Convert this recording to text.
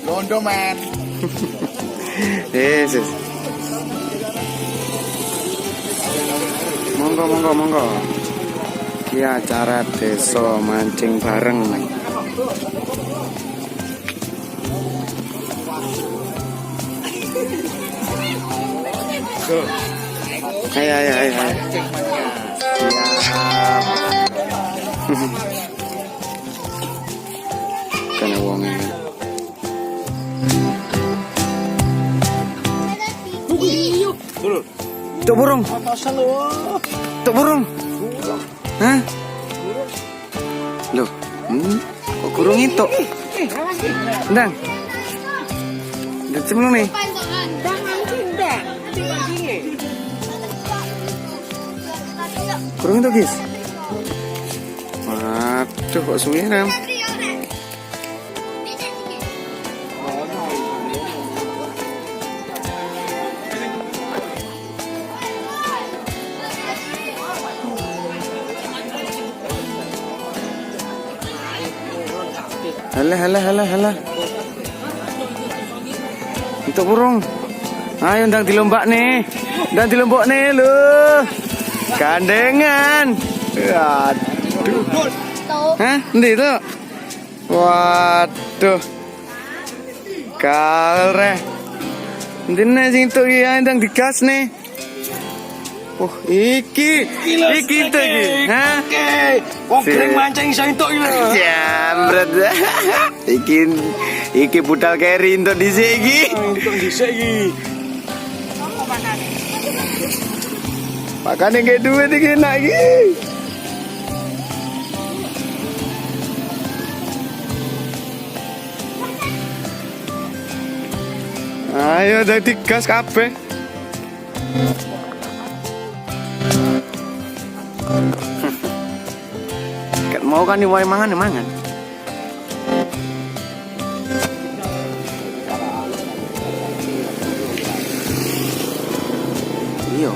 Londo man. Yesus. Monggo monggo monggo. Ki acara desa mancing bareng. Ayo ayo ayo. Siap. Kena wongnya. Tuk burung. Tuk burung. Hah? Loh, kok burung itu? Ndang. Udah sebelum nih. Burung itu guys. Waduh, kok suwiran. Halah. Untuk burung. Ayo ndang dilombak nih. Ndang dilombak nih lu. Gandengan. Aduh. Hah? Endi itu? Waduh. Kalre. Ndine sing tok iki ndang digas nih. Iki itu iki. Hah? Wong kering mancing iso entuk iki lho. Jambret. Iki budal keri entuk dhisik iki. Entuk dhisik iki. Makane nggih duit iki enak iki. Ayo dadi gas kabeh. Mau kan diwai mangan. Iya.